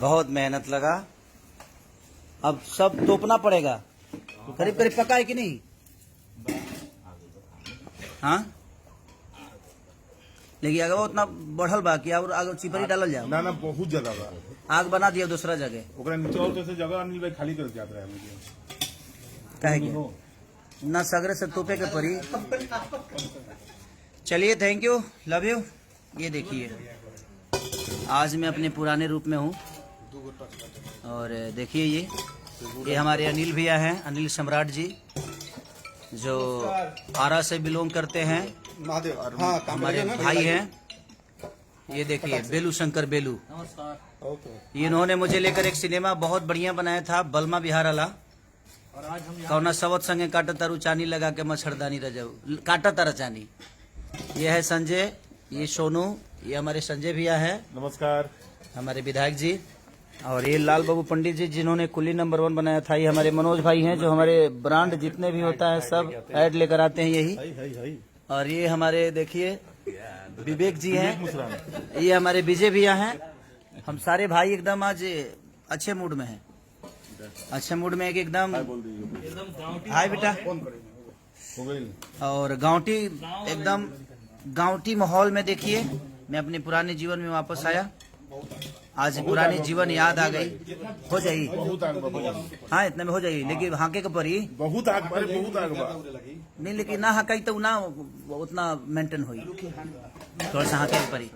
बहुत मेहनत लगा। अब सब तोपना पड़ेगा। करीब करीब पका है कि नहीं? हाँ, लेकिन अगर वो उतना बढ़ल बा कि और आगे चिपरी डालल जाओ ना बहुत ज्यादा बा। आग बना दिया दूसरा जगह। ओकरा नीचे और जैसे जगह अनिल भाई खाली करके आता है मुझे कहे कि ना सगरे से तोपे के परी। चलिए, थैंक यू, लव यू। ये देखिए, आज मैं अपने पुराने रूप में हूँ। और देखिए, ये हमारे अनिल भैया हैं, अनिल सम्राट जी, जो आरा से बिलोंग करते हैं। हाँ, हमारे भाई हैं। ये देखिए, बेलू शंकर बेलू। इन्होंने मुझे लेकर एक सिनेमा बहुत बढ़िया बनाया था, बलमा बिहार वाला। कौना सवत संगे काटा तारू चानी लगा के मच्छरदानी रजाऊ काटा तारा चानी। ये है संजय, ये सोनू, ये हमारे संजय भैया है। नमस्कार। हमारे विधायक जी। और ये लाल बाबू पंडित जी, जिन्होंने कुली नंबर 1 बनाया था। ये हमारे मनोज भाई हैं, जो हमारे ब्रांड जितने भी होता है सब ऐड लेकर आते हैं यही। और ये हमारे देखिए विवेक जी हैं, ये हमारे विजय भैया हैं। हम सारे भाई एकदम आज अच्छे मूड में हैं, अच्छे मूड में एकदम। हाय बेटा। और गांवटी एकदम गांवटी माहौल में देखिए, मैं अपने पुराने जीवन में वापस आया। आज पुरानी जीवन याद आ गई। हो जाई हाँ, इतने में हो जाई, लेकिन हाके के परी बहुत आग नहीं, लेकिन ना हकाई तो ना उतना मेंटेन हुई, थोड़ा सा हाके के परी।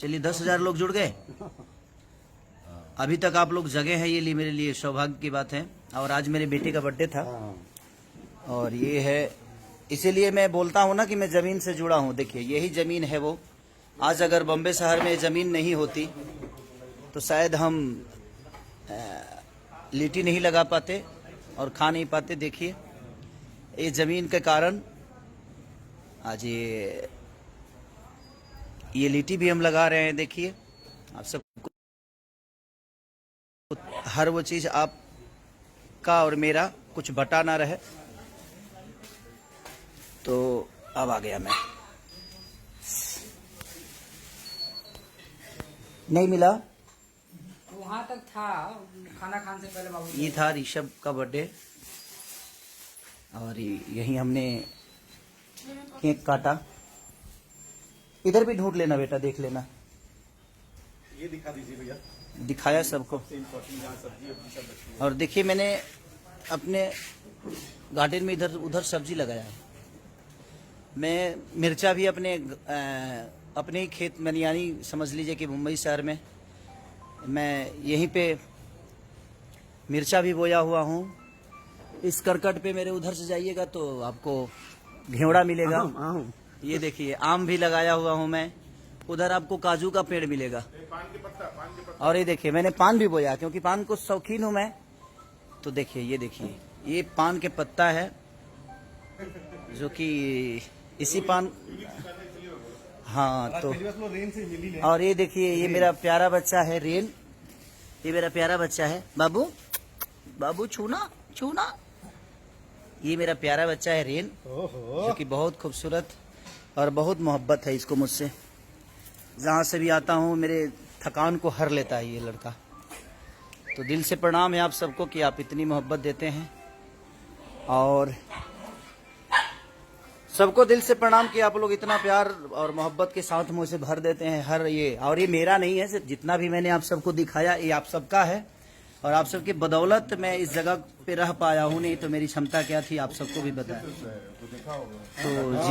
चलिए, 10,000 लोग जुड़ गए अभी तक। आप लोग जगह है, ये मेरे लिए सौभाग्य की बात है। और आज मेरे बेटे का बर्थडे था। और ये है, इसीलिए मैं बोलता हूँ ना कि मैं जमीन से जुड़ा हूँ। देखिए, यही जमीन है वो। आज अगर बम्बे शहर में जमीन नहीं होती तो शायद हम लिट्टी नहीं लगा पाते और खा नहीं पाते। देखिए, ये जमीन के कारण आज ये लिट्टी भी हम लगा रहे हैं। देखिए, आप सब हर वो चीज आपका और मेरा कुछ बटा ना रहे। तो अब आ गया मैं। नहीं मिला, वहां तक था खाना खाने से पहले बाबू। ये था ऋषभ का बर्थडे। और यही हमने केक काटा। इधर भी ढूंढ लेना बेटा, देख लेना। ये दिखा दीजिए भैया। दिखाया सबको। और देखिए, मैंने अपने गार्डन में इधर उधर सब्जी लगाया है। मैं मिर्चा भी अपने ही खेत में, यानी समझ लीजिए कि मुंबई शहर में मैं यहीं पे मिर्चा भी बोया हुआ हूँ। इस करकट पे मेरे उधर से जाइएगा तो आपको घेवड़ा मिलेगा। ये देखिए, आम भी लगाया हुआ हूँ मैं। उधर आपको काजू का पेड़ मिलेगा। और ये देखिए, मैंने पान भी बोया, क्योंकि पान को शौकीन हूँ मैं। तो देखिए, ये देखिए, ये पान के पत्ता है, जो कि इसी पान, हाँ। तो और ये देखिए, ये मेरा प्यारा बच्चा है रेन। ये मेरा प्यारा बच्चा है। बाबू बाबू छूना छूना। ये मेरा प्यारा बच्चा है रेन, जो कि बहुत खूबसूरत और बहुत मोहब्बत है इसको मुझसे। जहाँ से भी आता हूँ मेरे थकान को हर लेता है ये लड़का। तो दिल से प्रणाम है आप सबको कि आप इतनी मोहब्बत देते हैं। और सबको दिल से प्रणाम कि आप लोग इतना प्यार और मोहब्बत के साथ मुझे भर देते हैं हर ये। और ये मेरा नहीं है, सिर्फ जितना भी मैंने आप सबको दिखाया ये आप सबका है। और आप सबकी बदौलत मैं इस जगह पे रह पाया हूँ, नहीं तो मेरी क्षमता क्या थी आप सबको भी बताया। तो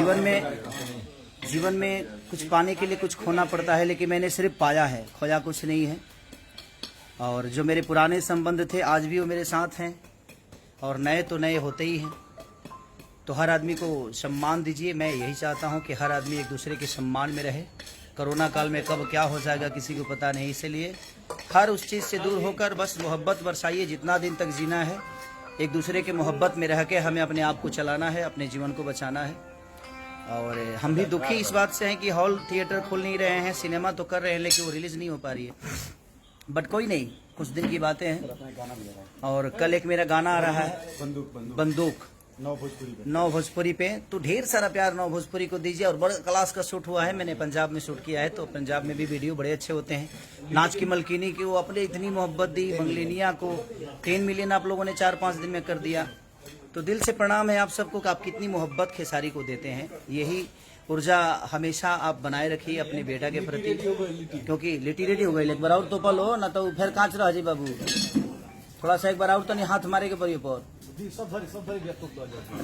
जीवन में कुछ पाने के लिए कुछ खोना पड़ता है, लेकिन मैंने सिर्फ पाया है, खोया कुछ नहीं है। और जो मेरे पुराने संबंध थे आज भी वो मेरे साथ हैं, और नए तो नए होते ही हैं। तो हर आदमी को सम्मान दीजिए। मैं यही चाहता हूं कि हर आदमी एक दूसरे के सम्मान में रहे। कोरोना काल में कब क्या हो जाएगा किसी को पता नहीं, इसलिए हर उस चीज़ से दूर होकर बस मोहब्बत बरसाइए। जितना दिन तक जीना है एक दूसरे के मोहब्बत में रह के हमें अपने आप को चलाना है, अपने जीवन को बचाना है। और हम भी दुखी इस बात से हैं कि हॉल थिएटर खुल नहीं रहे हैं, सिनेमा तो कर रहे हैं लेकिन वो रिलीज नहीं हो पा रही है। बट कोई नहीं, कुछ दिन की बातें हैं। और कल एक मेरा गाना आ रहा है, बंदूक। नौ भोजपुरी पे। नौ भोजपुरी पे। तो ढेर सारा प्यार नौ भोजपुरी को दीजिए। और बड़ा क्लास का शूट हुआ है, मैंने पंजाब में शूट किया है, तो पंजाब में भी वीडियो बड़े अच्छे होते हैं। नाच की मलकिनी की वो अपने इतनी मोहब्बत दी, मंगलिनिया को 10 मिलियन आप लोगों ने 4-5 दिन में कर दिया। तो दिल से प्रणाम है आप सबको कि आप कितनी मोहब्बत खेसारी को देते हैं। यही ऊर्जा हमेशा आप बनाए रखिए अपने बेटा के प्रति, क्योंकि लिटी रेडी हो गई। एक बार और तो पल हो ना तो फिर कांच रह जी बाबू, थोड़ा सा एक बार और तनी हाथ मारे के पड़ी पर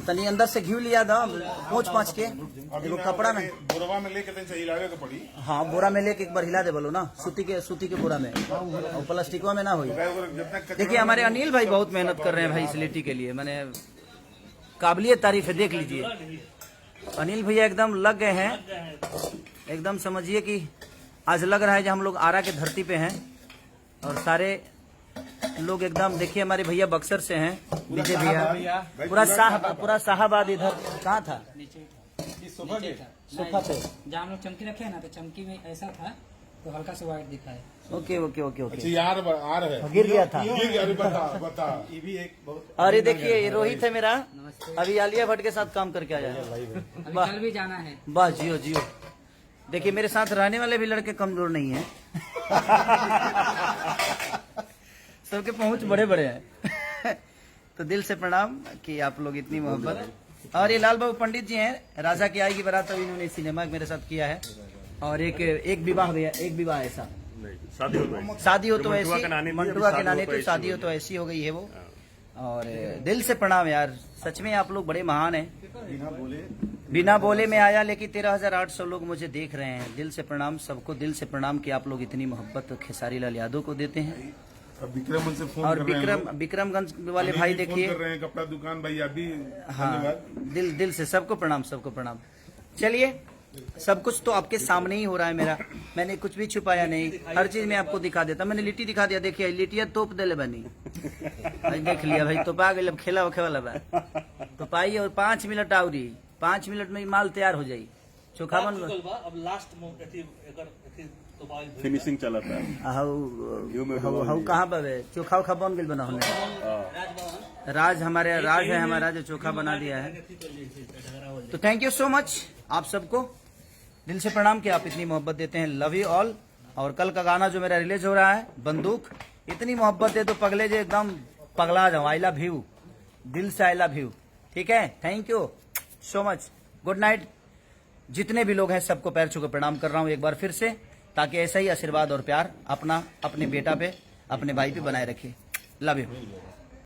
तनी अंदर से घी लिया था पोंछ के एगो कपड़ा में बोरवा में लेके तनी हिलावे के पड़ी। हाँ बोरा में लेके एक बार हिला दे बोलो ना, सूती के बोरा में, और प्लास्टिकवा में ना हो। देखिए हमारे अनिल भाई बहुत मेहनत कर रहे हैं भाई इस लिट्टी के लिए, मैंने काबिलियत तारीफ है, देख लीजिए अनिल भैया एकदम लग गए हैं। एकदम समझिए कि आज लग रहा है कि हम लोग आरा के धरती पे हैं, और सारे लोग एकदम देखिए हमारे भैया बक्सर से हैं, विजय भैया पूरा शाहबाद इधर कहाँ था सोफा पे जहाँ हम लोग चमकी रखे हैं ना, तो चमकी में ऐसा था तो हल्का से व्हाइट दिखा है। ओके ओके ओके अच्छा ओके यार आ रहे हैं। गिर गया था। अरे बता ये भी एक बहुत। अरे देखिए ये रोहित है मेरा, अभी आलिया भट्ट के साथ काम करके आया है। अभी वाह। कल भी जाना है। बस जियो जियो। देखिए मेरे साथ रहने वाले भी लड़के कमजोर नहीं हैं। सबके पहुंच बड़े बड़े हैं। तो दिल से प्रणाम कि आप लोग इतनी मोहब्बत। और ये लाल बाबू पंडित जी हैं, राजा की आएगी बारात, तो इन्होंने सिनेमा मेरे साथ किया है। और एक विवाह भैया, एक विवाह ऐसा शादी हो तो ऐसी, मंटुआ के नानी तो शादी हो तो ऐसी हो गई है वो। और दिल से प्रणाम यार, सच में आप लोग बड़े महान हैं। बिना बोले में आया, लेकिन 13,800 लोग मुझे देख रहे हैं। दिल से प्रणाम सबको, दिल से प्रणाम कि आप लोग इतनी मोहब्बत खेसारी लाल यादव को देते हैं। अब विक्रम उनसे फोन और कर रहे हैं लोग। विक्रमगंज वाले भाई फोन देखिए, कर रहे हैं, कपड़ा दुकान भाई अभी। हाँ दिल से सबको प्रणाम, सबको प्रणाम। चलिए सब कुछ तो आपके सामने ही हो रहा है मेरा, मैंने कुछ भी छुपाया नहीं, हर चीज मैं आपको दिखा देता। मैंने लिट्टी दिखा दिया, देखिए लिट्टिया तोप दे बनी, देख लिया भाई, तोपा गई, अब खेला वखे वाला बा तो पाई। और 5 मिनट आवरी, 5 मिनट में माल तैयार हो जाई। चोखा बन अब लास्ट फिनिशिंग चला था। हाउ कहाँ पर है चोखा उखा बन गई बना हमने। राज हमारे राज है, हमारा जो चोखा बना दिया है। तो थैंक यू सो मच आप सबको, दिल से प्रणाम कि आप इतनी मोहब्बत देते हैं। Love you all. और कल का गाना जो मेरा रिलीज हो रहा है बंदूक, इतनी मोहब्बत दे तो पगले जो एकदम पगला जाओ। आई लव यू, दिल से आई लव यू। ठीक है, thank you so much, good night. जितने भी लोग हैं सबको पैर छू के प्रणाम कर रहा हूँ एक बार फिर से, ताकि ऐसा ही आशीर्वाद और प्यार अपना अपने बेटा पे, अपने भाई पे बनाए रखिए। Love you.